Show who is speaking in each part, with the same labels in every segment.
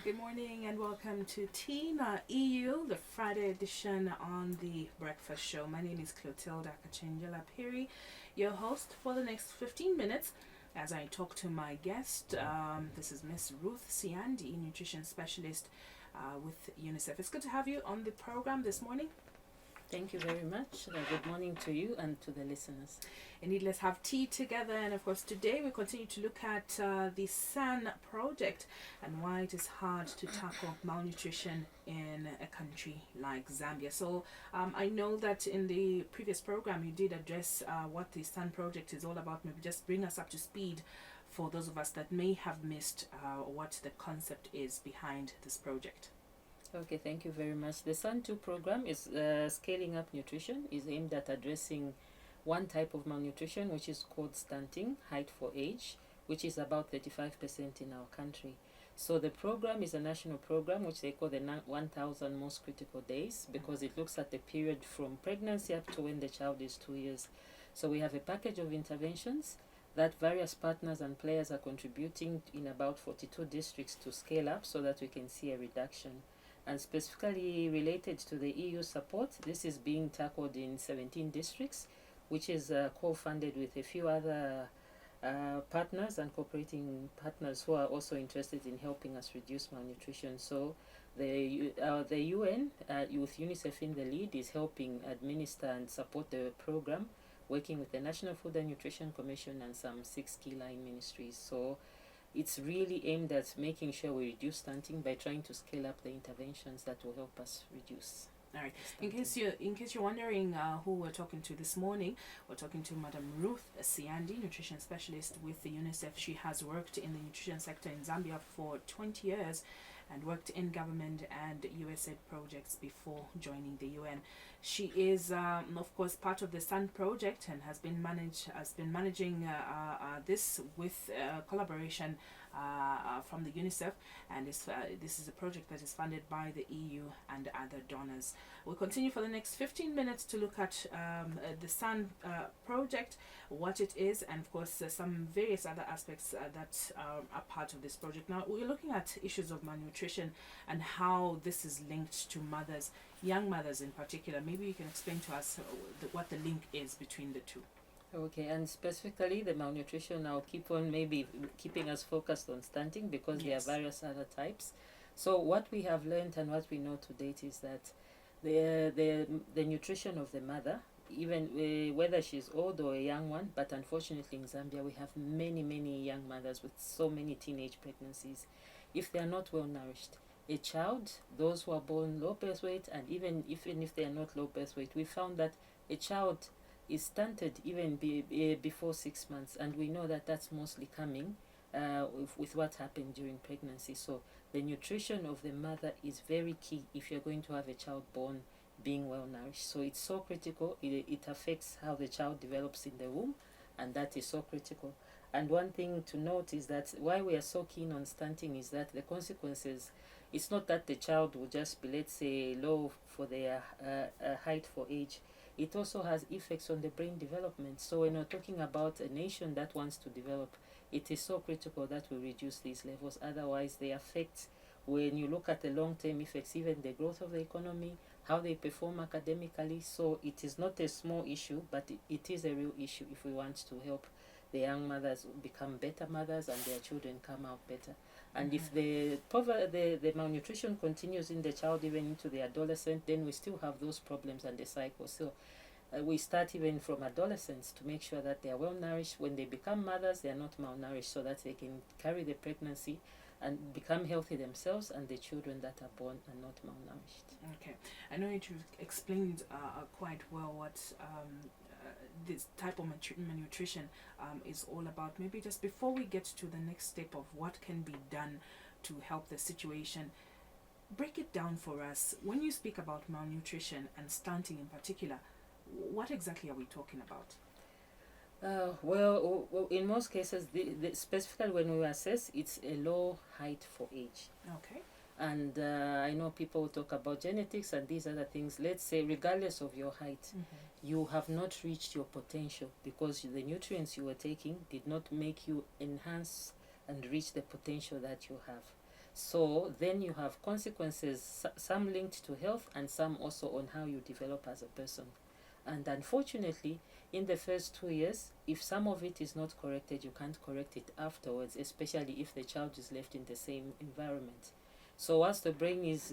Speaker 1: Good morning and welcome to Tina EU, the Friday edition on the Breakfast Show. My name is Clotilde Akachenjela Piri, your host for the next 15 minutes as I talk to my guest. This is Miss Ruth Ciandi, nutrition specialist with Unicef. It's good to have you on the program this morning.
Speaker 2: Thank you very much. Good morning to you and to the listeners.
Speaker 1: Indeed, let's have tea together. And of course, today we continue to look at the SAN project and why it is hard to tackle malnutrition in a country like Zambia. So I know that in the previous program you did address what the SAN project is all about. Maybe just bring us up to speed for those of us that may have missed what the concept is behind this project.
Speaker 2: Okay, thank you very much. The SAN 2 program is Scaling Up Nutrition, is aimed at addressing one type of malnutrition, which is called stunting, height for age, which is about 35% in our country. So the program is a national program, which they call the 1,000 most critical days, because it looks at the period from pregnancy up to when the child is 2 years. So we have a package of interventions that various partners and players are contributing in about 42 districts to scale up so that we can see a reduction. And specifically related to the EU support, this is being tackled in 17 districts, which is co-funded with a few other partners and cooperating partners who are also interested in helping us reduce malnutrition. So the UN, with UNICEF in the lead, is helping administer and support the program, working with the National Food and Nutrition Commission and some 6 key line ministries. So it's really aimed at making sure we reduce stunting by trying to scale up the interventions that will help us reduce.
Speaker 1: All right. In case you're wondering who we're talking to this morning, we're talking to Madam Ruth Ciandi, nutrition specialist with the UNICEF. She has worked in the nutrition sector in Zambia for 20 years and worked in government and USAID projects before joining the UN. She is, of course, part of the SAN project and has been managing this with collaboration from the UNICEF, and this is a project that is funded by the EU and other donors. We'll continue for the next 15 minutes to look at the SAN project, what it is, and of course some various other aspects that are part of this project. Now we're looking at issues of malnutrition and how this is linked to mothers, young mothers in particular. Maybe you can explain to us what the link is between the two.
Speaker 2: Okay, and specifically the malnutrition, I'll keep on maybe keeping us focused on stunting because there are various other types. So what we have learned and what we know to date is that the nutrition of the mother, even whether she's old or a young one, but unfortunately in Zambia we have many young mothers with so many teenage pregnancies. If they are not well nourished, a child, those who are born low birth weight, and even if they are not low birth weight, we found that a child is stunted even before 6 months, and we know that that's mostly coming with what happened during pregnancy. So the nutrition of the mother is very key if you're going to have a child born being well nourished. So it's so critical. It affects how the child develops in the womb, and that is so critical. And one thing to note is that why we are so keen on stunting is that the consequences, it's not that the child will just be, let's say, low for their height for age. It also has effects on the brain development. So when we're talking about a nation that wants to develop, it is so critical that we reduce these levels. Otherwise, they affect, when you look at the long-term effects, even the growth of the economy, how they perform academically. So it is not a small issue, but it is a real issue if we want to help the young mothers become better mothers and their children come out better. And if the malnutrition continues in the child even into the adolescent, then we still have those problems and the cycle. So we start even from adolescents to make sure that they are well nourished. When they become mothers, they are not malnourished, so that they can carry the pregnancy and become healthy themselves, and the children that are born are not malnourished.
Speaker 1: Okay, I know you've explained quite well what this type of malnutrition is all about. Maybe just before we get to the next step of what can be done to help the situation, break it down for us. When you speak about malnutrition and stunting in particular, what exactly are we talking about?
Speaker 2: Well, in most cases, specifically when we assess, it's a low height for age.
Speaker 1: Okay.
Speaker 2: And I know people talk about genetics and these other things. Let's say, regardless of your height, you have not reached your potential because the nutrients you were taking did not make you enhance and reach the potential that you have. So then you have consequences, some linked to health and some also on how you develop as a person. And unfortunately, in the first 2 years, if some of it is not corrected, you can't correct it afterwards, especially if the child is left in the same environment. So whilst the brain is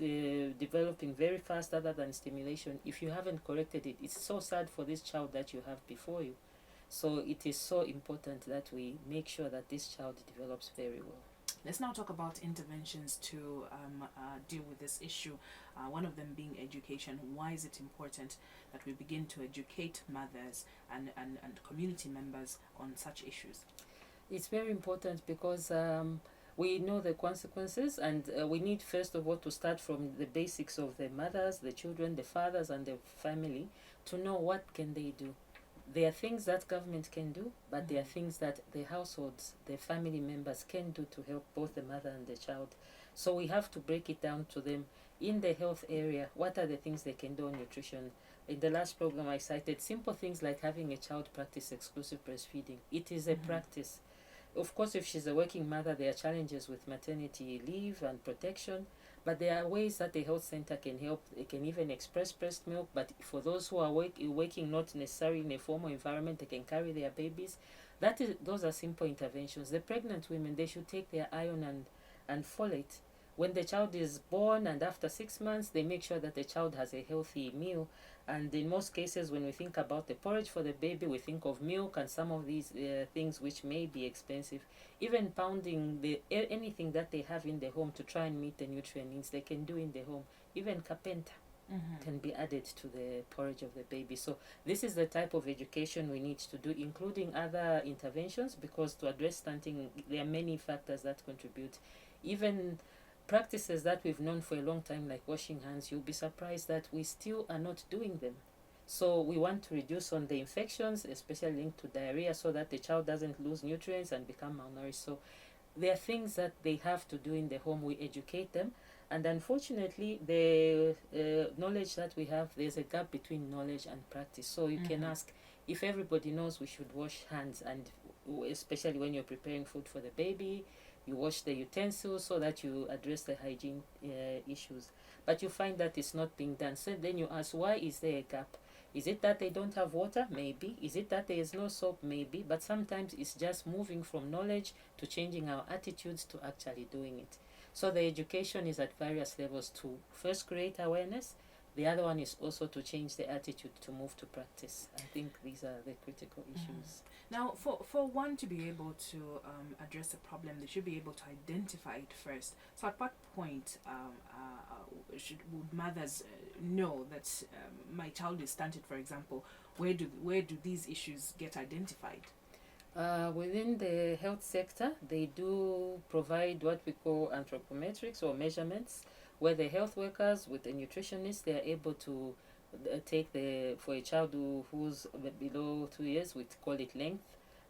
Speaker 2: developing very fast other than stimulation, if you haven't corrected it, it's so sad for this child that you have before you. So it is so important that we make sure that this child develops very well.
Speaker 1: Let's now talk about interventions to deal with this issue. One of them being education. Why is it important that we begin to educate mothers and community members on such issues?
Speaker 2: It's very important because we know the consequences, and we need first of all to start from the basics of the mothers, the children, the fathers and the family to know what can they do. There are things that government can do, but there are things that the households, the family members can do to help both the mother and the child. So we have to break it down to them. In the health area, what are the things they can do on nutrition? In the last program I cited simple things like having a child practice exclusive breastfeeding. It is a practice. Of course, if she's a working mother, there are challenges with maternity leave and protection, but there are ways that the health center can help. They can even express breast milk, but for those who are working not necessarily in a formal environment, they can carry their babies. Those are simple interventions. The pregnant women, they should take their iron and folate. When the child is born and after 6 months, they make sure that the child has a healthy meal. And in most cases, when we think about the porridge for the baby, we think of milk and some of these things which may be expensive. Even pounding anything that they have in the home to try and meet the nutrient needs, they can do in the home. Even kapenta can be added to the porridge of the baby. So this is the type of education we need to do, including other interventions, because to address stunting, there are many factors that contribute. Even practices that we've known for a long time, like washing hands, you'll be surprised that we still are not doing them. So we want to reduce on the infections, especially linked to diarrhea, so that the child doesn't lose nutrients and become malnourished. So there are things that they have to do in the home. We educate them. And unfortunately, the knowledge that we have, there's a gap between knowledge and practice. So you can ask, if everybody knows we should wash hands, and especially when you're preparing food for the baby, you wash the utensils so that you address the hygiene issues. But you find that it's not being done. So then you ask, why is there a gap? Is it that they don't have water? Maybe. Is it that there is no soap? Maybe. But sometimes it's just moving from knowledge to changing our attitudes to actually doing it. So the education is at various levels to first create awareness. The other one is also to change the attitude to move to practice. I think these are the critical issues.
Speaker 1: Now, for one to be able to address a problem, they should be able to identify it first. So at what point would mothers know that my child is stunted, for example? Where do these issues get identified?
Speaker 2: Within the health sector, they do provide what we call anthropometrics or measurements, where the health workers with the nutritionists, they are able to take for a child who's below 2 years, we call it length,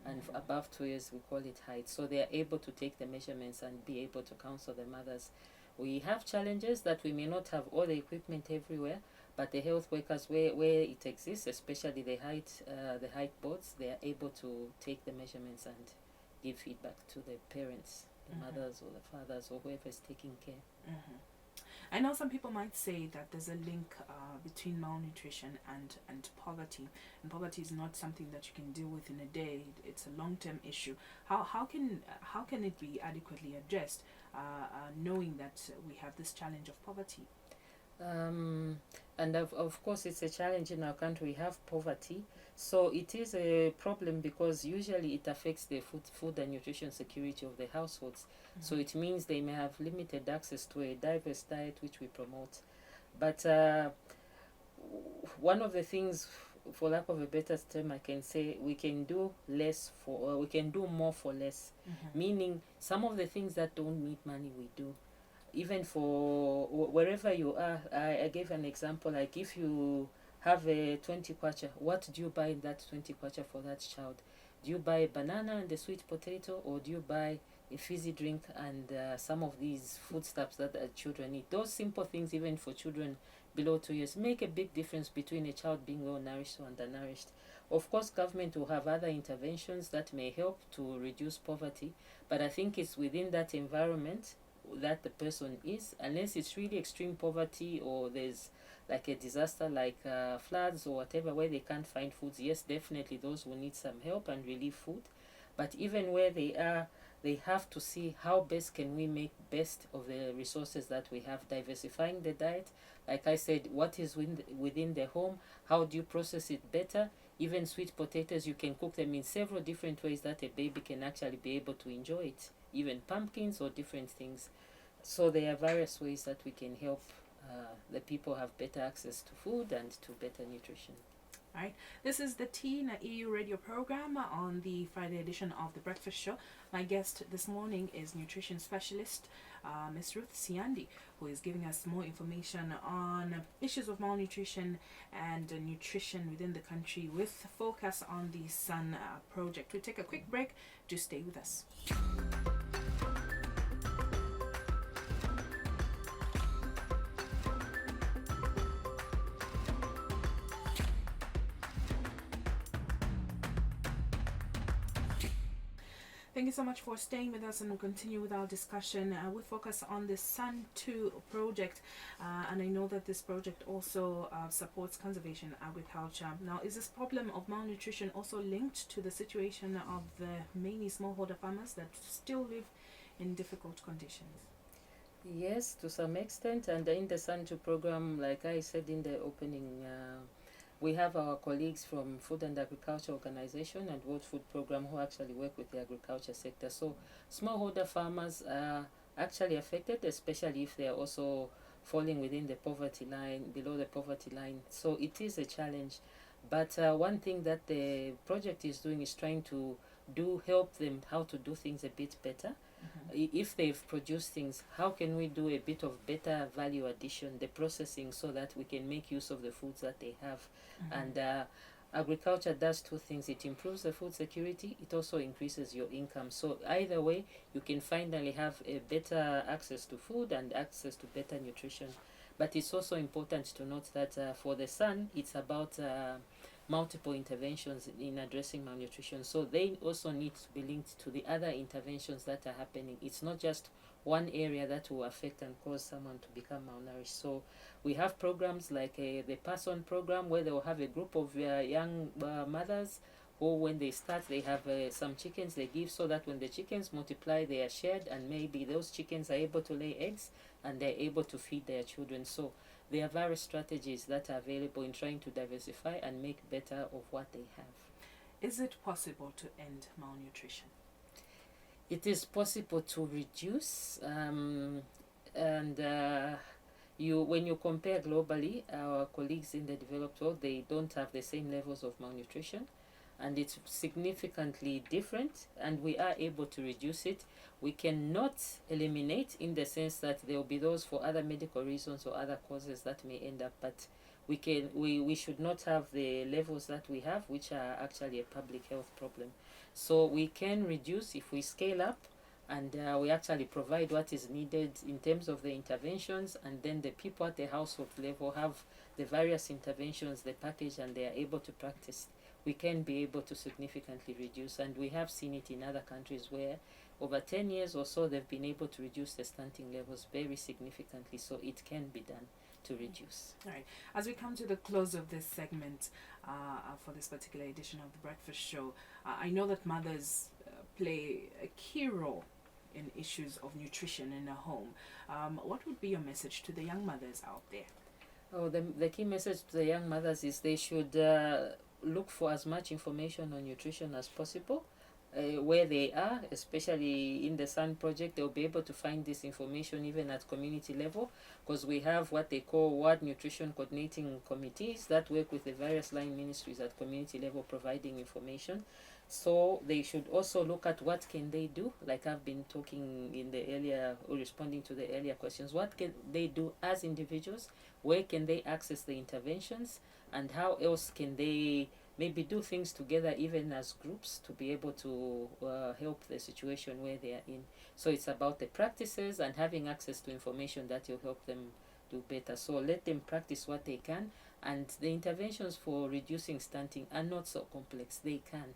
Speaker 2: and above 2 years, we call it height. So they are able to take the measurements and be able to counsel the mothers. We have challenges that we may not have all the equipment everywhere, but the health workers, where it exists, especially the height boards, they are able to take the measurements and give feedback to the parents, the mothers or the fathers or whoever is taking care.
Speaker 1: I know some people might say that there's a link between malnutrition and poverty, and poverty is not something that you can deal with in a day. It's a long-term issue. How can it be adequately addressed, knowing that we have this challenge of poverty?
Speaker 2: And of course, it's a challenge in our country. We have poverty, so it is a problem because usually it affects the food and nutrition security of the households. So it means they may have limited access to a diverse diet, which we promote. But one of the things, for lack of a better term, I can say we can do we can do more for less. Meaning, some of the things that don't need money, we do. Even for wherever you are, I gave an example, like if you have a 20 kwacha, what do you buy in that 20 kwacha for that child? Do you buy a banana and a sweet potato, or do you buy a fizzy drink and some of these foodstuffs that children eat? Those simple things, even for children below 2 years, make a big difference between a child being well nourished or undernourished. Of course, government will have other interventions that may help to reduce poverty, but I think it's within that environment that the person is, unless it's really extreme poverty or there's like a disaster like floods or whatever where they can't find foods. Yes, definitely those will need some help and relief food. But even where they are, they have to see how best can we make best of the resources that we have, diversifying the diet. Like I said, what is within the home, how do you process it better? Even sweet potatoes, you can cook them in several different ways that a baby can actually be able to enjoy it. Even pumpkins or different things. So there are various ways that we can help the people have better access to food and to better nutrition.
Speaker 1: Right. This is the Teen EU radio program on the Friday edition of the Breakfast Show. My guest this morning is nutrition specialist Ms. Ruth Ciandi, who is giving us more information on issues of malnutrition and nutrition within the country with focus on the SUN project. We'll take a quick break. Do stay with us. Thank you so much for staying with us, and we'll continue with our discussion. We focus on the SUN 2 project, and I know that this project also supports conservation agriculture. Now, is this problem of malnutrition also linked to the situation of the many smallholder farmers that still live in difficult conditions?
Speaker 2: Yes, to some extent, and in the SUN 2 program, like I said in the opening, we have our colleagues from Food and Agriculture Organization and World Food Program who actually work with the agriculture sector. So smallholder farmers are actually affected, especially if they are also falling within the poverty line, below the poverty line. So it is a challenge. But one thing that the project is doing is trying to help them how to do things a bit better. If they've produced things, how can we do a bit of better value addition, the processing, so that we can make use of the foods that they have. And agriculture does two things: it improves the food security, it also increases your income. So either way, you can finally have a better access to food and access to better nutrition. But it's also important to note that for the SUN, it's about multiple interventions in addressing malnutrition. So they also need to be linked to the other interventions that are happening. It's not just one area that will affect and cause someone to become malnourished. So we have programs like the Pass-On program, where they will have a group of young mothers who, when they start, they have some chickens they give, so that when the chickens multiply, they are shared, and maybe those chickens are able to lay eggs and they're able to feed their children. So there are various strategies that are available in trying to diversify and make better of what they have.
Speaker 1: Is it possible to end malnutrition?
Speaker 2: It is possible to reduce, and when you compare globally, our colleagues in the developed world, they don't have the same levels of malnutrition, and it's significantly different, and we are able to reduce it. We cannot eliminate, in the sense that there will be those for other medical reasons or other causes that may end up, but we should not have the levels that we have, which are actually a public health problem. So we can reduce if we scale up, and we actually provide what is needed in terms of the interventions, and then the people at the household level have the various interventions, the package, and they are able to practice. We can be able to significantly reduce, and we have seen it in other countries where over 10 years or so they've been able to reduce the stunting levels very significantly. So it can be done to reduce.
Speaker 1: All right. As we come to the close of this segment for this particular edition of the Breakfast Show, I know that mothers play a key role in issues of nutrition in a home. What would be your message to the young mothers out there?
Speaker 2: Oh, the key message to the young mothers is they should look for as much information on nutrition as possible. Where they are, especially in the SUN project, they'll be able to find this information even at community level, because we have what they call ward nutrition coordinating committees that work with the various line ministries at community level, providing information. So they should also look at what can they do, like I've been talking in the earlier, or responding to the earlier questions. What can they do as individuals? Where can they access the interventions? And how else can they maybe do things together, even as groups, to be able to help the situation where they are in. So it's about the practices and having access to information that will help them do better. So let them practice what they can, and the interventions for reducing stunting are not so complex. They can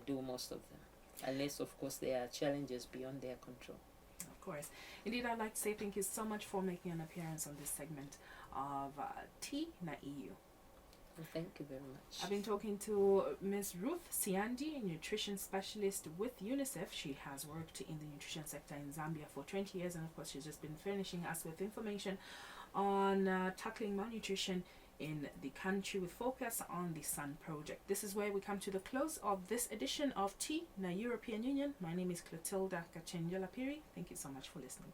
Speaker 2: do most of them, unless of course there are challenges beyond their control.
Speaker 1: Of course. Indeed, I'd like to say thank you so much for making an appearance on this segment of Tea na EU.
Speaker 2: Well, thank you very much.
Speaker 1: I've been talking to Ms. Ruth Ciandi, a nutrition specialist with Unicef. She has worked in the nutrition sector in Zambia for 20 years, and of course she's just been furnishing us with information on tackling malnutrition in the country with focus on the SUN project. This is where we come to the close of this edition of Tea na European Union. My name is Clotilda Kachenjala Piri. Thank you so much for listening.